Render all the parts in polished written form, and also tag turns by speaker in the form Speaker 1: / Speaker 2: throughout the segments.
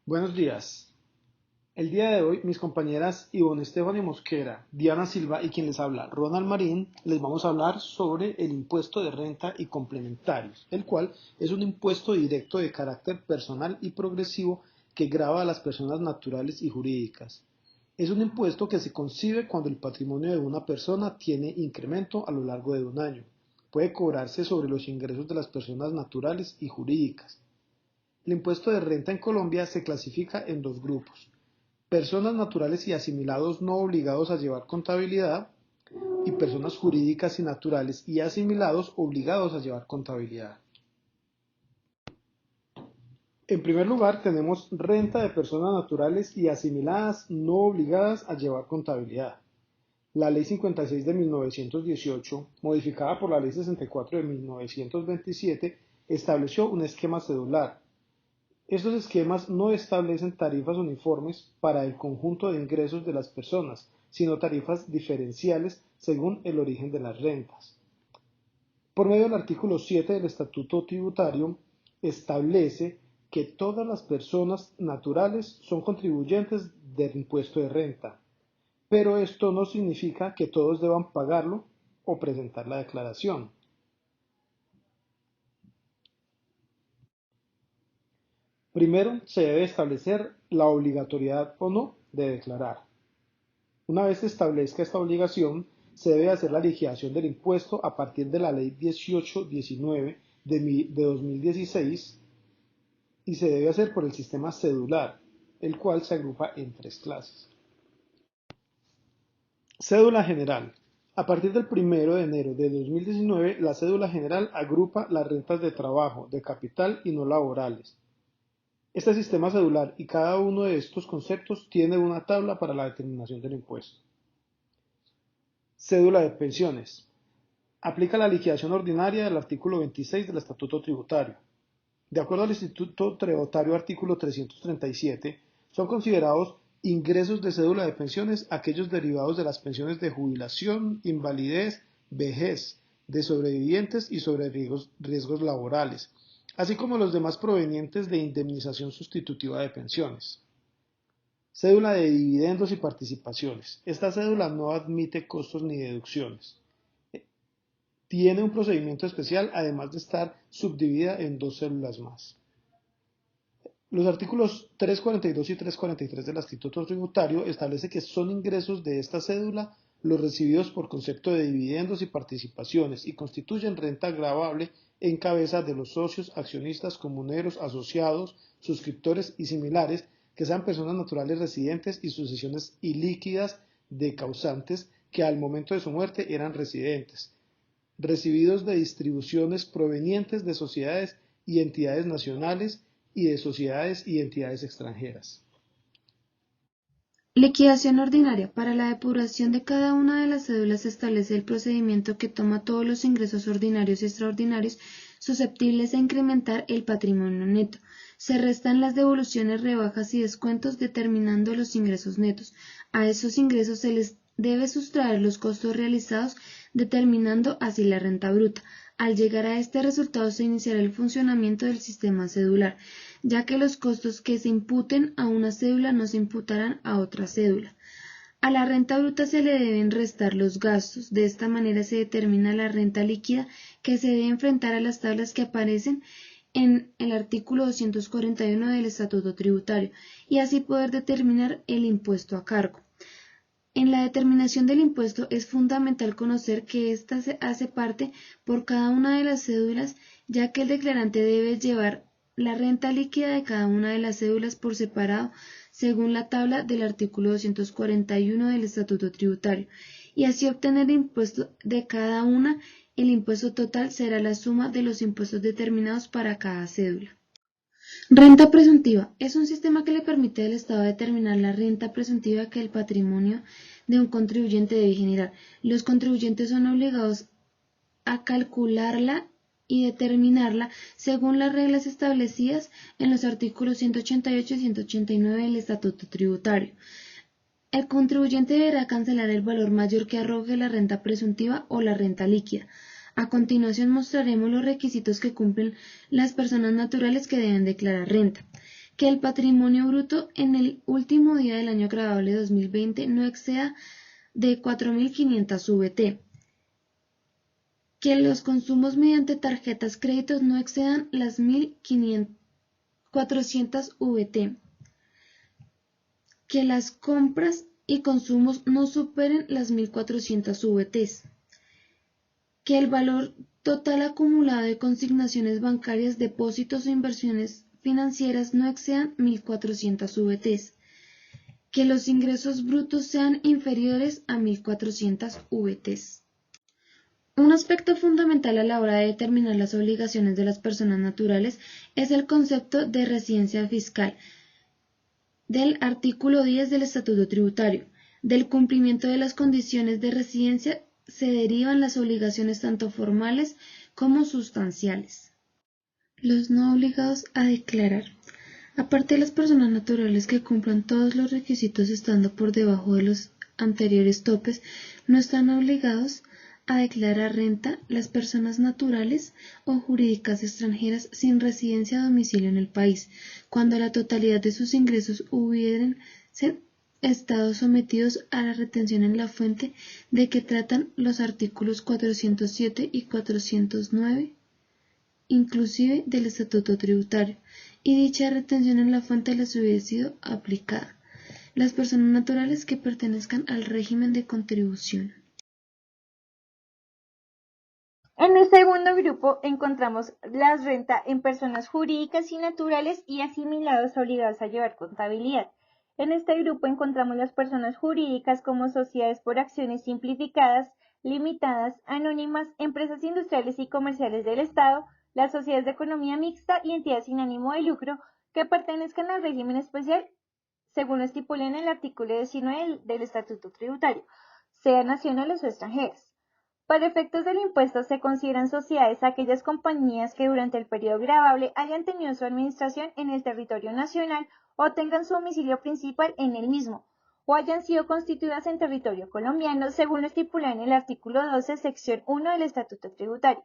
Speaker 1: Buenos días. El día de hoy, mis compañeras Ivonne Estefania Mosquera, Diana Silva y quien les habla, Ronald Marín, les vamos a hablar sobre el impuesto de renta y complementarios, el cual es un impuesto directo de carácter personal y progresivo que grava a las personas naturales y jurídicas. Es un impuesto que se concibe cuando el patrimonio de una persona tiene incremento a lo largo de un año. Puede cobrarse sobre los ingresos de las personas naturales y jurídicas. El impuesto de renta en Colombia se clasifica en dos grupos: personas naturales y asimilados no obligados a llevar contabilidad y personas jurídicas y naturales y asimilados obligados a llevar contabilidad. En primer lugar, tenemos renta de personas naturales y asimiladas no obligadas a llevar contabilidad. La Ley 56 de 1918, modificada por la Ley 64 de 1927, estableció un esquema cedular. Estos esquemas no establecen tarifas uniformes para el conjunto de ingresos de las personas, sino tarifas diferenciales según el origen de las rentas. Por medio del artículo 7 del Estatuto Tributario, establece que todas las personas naturales son contribuyentes del impuesto de renta, pero esto no significa que todos deban pagarlo o presentar la declaración. Primero, se debe establecer la obligatoriedad o no de declarar. Una vez se establezca esta obligación, se debe hacer la liquidación del impuesto a partir de la Ley 1819 de 2016 y se debe hacer por el sistema cedular, el cual se agrupa en tres clases. Cédula general. A partir del 1 de enero de 2019, la cédula general agrupa las rentas de trabajo, de capital y no laborales. Este sistema cedular y cada uno de estos conceptos tiene una tabla para la determinación del impuesto. Cédula de pensiones. Aplica la liquidación ordinaria del artículo 26 del Estatuto Tributario. De acuerdo al Instituto Tributario artículo 337, son considerados ingresos de cédula de pensiones aquellos derivados de las pensiones de jubilación, invalidez, vejez, de sobrevivientes y sobre riesgos laborales, así como los demás provenientes de indemnización sustitutiva de pensiones. Cédula de dividendos y participaciones. Esta cédula no admite costos ni deducciones. Tiene un procedimiento especial, además de estar subdividida en dos células más. Los artículos 342 y 343 del Estatuto Tributario establece que son ingresos de esta cédula los recibidos por concepto de dividendos y participaciones y constituyen renta gravable en cabeza de los socios, accionistas, comuneros, asociados, suscriptores y similares que sean personas naturales residentes y sucesiones ilíquidas de causantes que al momento de su muerte eran residentes, recibidos de distribuciones provenientes de sociedades y entidades nacionales y de sociedades y entidades extranjeras.
Speaker 2: Liquidación ordinaria. Para la depuración de cada una de las cédulas se establece el procedimiento que toma todos los ingresos ordinarios y extraordinarios susceptibles de incrementar el patrimonio neto. Se restan las devoluciones, rebajas y descuentos determinando los ingresos netos. A esos ingresos se les debe sustraer los costos realizados determinando así la renta bruta. Al llegar a este resultado se iniciará el funcionamiento del sistema cedular, ya que los costos que se imputen a una cédula no se imputarán a otra cédula. A la renta bruta se le deben restar los gastos. De esta manera se determina la renta líquida que se debe enfrentar a las tablas que aparecen en el artículo 241 del Estatuto Tributario y así poder determinar el impuesto a cargo. En la determinación del impuesto es fundamental conocer que ésta se hace parte por cada una de las cédulas, ya que el declarante debe llevar la renta líquida de cada una de las cédulas por separado según la tabla del artículo 241 del Estatuto Tributario, y así obtener el impuesto de cada una. El impuesto total será la suma de los impuestos determinados para cada cédula. Renta presuntiva. Es un sistema que le permite al Estado determinar la renta presuntiva que el patrimonio de un contribuyente debe generar. Los contribuyentes son obligados a calcularla y determinarla según las reglas establecidas en los artículos 188 y 189 del Estatuto Tributario. El contribuyente deberá cancelar el valor mayor que arroje la renta presuntiva o la renta líquida. A continuación mostraremos los requisitos que cumplen las personas naturales que deben declarar renta. que el patrimonio bruto en el último día del año gravable 2020 no exceda de 4.500 VT, que los consumos mediante tarjetas créditos no excedan las 1.400 VT, que las compras y consumos no superen las 1.400 VTs, que el valor total acumulado de consignaciones bancarias, depósitos o inversiones financieras no excedan 1.400 VTs, que los ingresos brutos sean inferiores a 1.400 VTs. Un aspecto fundamental a la hora de determinar las obligaciones de las personas naturales es el concepto de residencia fiscal del artículo 10 del Estatuto Tributario. Del cumplimiento de las condiciones de residencia se derivan las obligaciones tanto formales como sustanciales. Los no obligados a declarar. Aparte de las personas naturales que cumplan todos los requisitos estando por debajo de los anteriores topes, no están obligados a declarar renta las personas naturales o jurídicas extranjeras sin residencia o domicilio en el país, cuando la totalidad de sus ingresos hubieran estado sometidos a la retención en la fuente de que tratan los artículos 407 y 409, inclusive del Estatuto Tributario, y dicha retención en la fuente les hubiera sido aplicada. Las personas naturales que pertenezcan al régimen de contribución.
Speaker 3: En el segundo grupo encontramos la renta en personas jurídicas y naturales y asimilados obligados a llevar contabilidad. En este grupo encontramos las personas jurídicas como sociedades por acciones simplificadas, limitadas, anónimas, empresas industriales y comerciales del Estado, las sociedades de economía mixta y entidades sin ánimo de lucro que pertenezcan al régimen especial según lo estipula en el artículo 19 del Estatuto Tributario, sean nacionales o extranjeras. Para efectos del impuesto se consideran sociedades aquellas compañías que durante el periodo gravable hayan tenido su administración en el territorio nacional o tengan su domicilio principal en el mismo, o hayan sido constituidas en territorio colombiano, según lo estipulado en el artículo 12, sección 1 del Estatuto Tributario.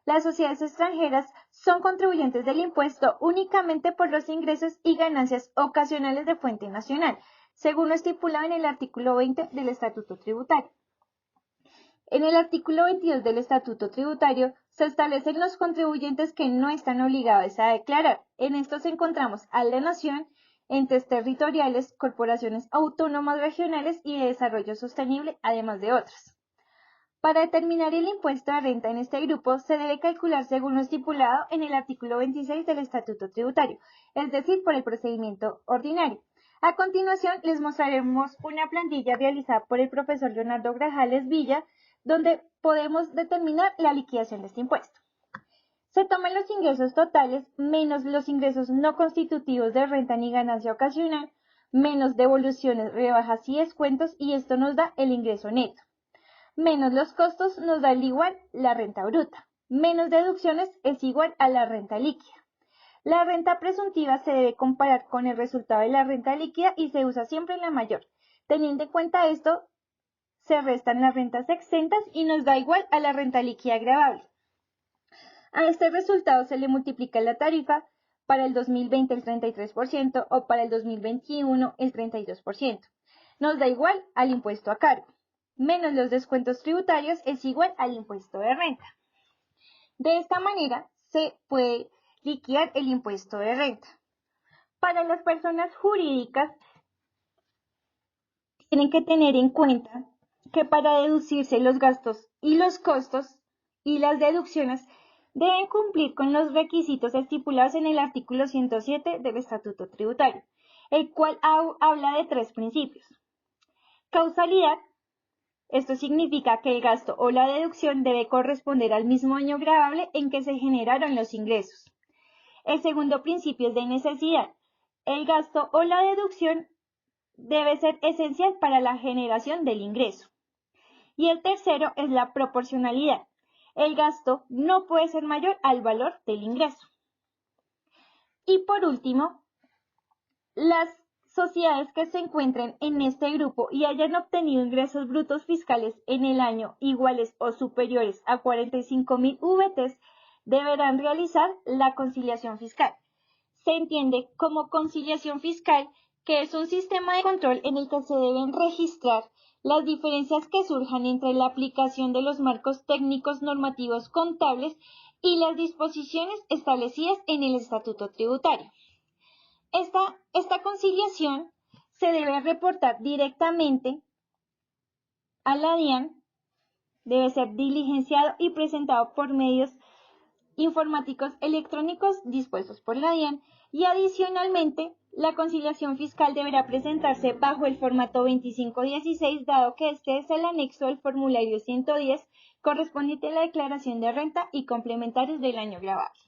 Speaker 3: Las sociedades extranjeras son contribuyentes del impuesto únicamente por los ingresos y ganancias ocasionales de fuente nacional, según lo estipulado en el artículo 20 del Estatuto Tributario. En el artículo 22 del Estatuto Tributario se establecen los contribuyentes que no están obligados a declarar. En estos encontramos a la Nación, entes territoriales, corporaciones autónomas regionales y de desarrollo sostenible, además de otros. Para determinar el impuesto de renta en este grupo se debe calcular según lo estipulado en el artículo 26 del Estatuto Tributario, es decir, por el procedimiento ordinario. A continuación les mostraremos una plantilla realizada por el profesor Leonardo Grajales Villa, donde podemos determinar la liquidación de este impuesto. Se toman los ingresos totales menos los ingresos no constitutivos de renta ni ganancia ocasional, menos devoluciones, rebajas y descuentos, y esto nos da el ingreso neto. Menos los costos nos da el igual la renta bruta. Menos deducciones es igual a la renta líquida. La renta presuntiva se debe comparar con el resultado de la renta líquida y se usa siempre la mayor. Teniendo en cuenta esto, se restan las rentas exentas y nos da igual a la renta líquida gravable. A este resultado se le multiplica la tarifa, para el 2020 el 33% o para el 2021 el 32%. Nos da igual al impuesto a cargo. Menos los descuentos tributarios es igual al impuesto de renta. De esta manera se puede liquidar el impuesto de renta. Para las personas jurídicas tienen que tener en cuenta que para deducirse los gastos y los costos y las deducciones deben cumplir con los requisitos estipulados en el artículo 107 del Estatuto Tributario, el cual habla de tres principios. Causalidad. Esto significa que el gasto o la deducción debe corresponder al mismo año gravable en que se generaron los ingresos. El segundo principio es de necesidad. El gasto o la deducción debe ser esencial para la generación del ingreso. Y el tercero es la proporcionalidad. El gasto no puede ser mayor al valor del ingreso. Y por último, las sociedades que se encuentren en este grupo y hayan obtenido ingresos brutos fiscales en el año iguales o superiores a 45.000 VTs deberán realizar la conciliación fiscal. se entiende como conciliación fiscal, que es un sistema de control en el que se deben registrar las diferencias que surjan entre la aplicación de los marcos técnicos normativos contables y las disposiciones establecidas en el estatuto tributario. Esta conciliación se debe reportar directamente a la DIAN, debe ser diligenciado y presentado por medios informáticos electrónicos dispuestos por la DIAN, y adicionalmente la conciliación fiscal deberá presentarse bajo el formato 2516, dado que este es el anexo del formulario 110 correspondiente a la declaración de renta y complementarios del año gravable.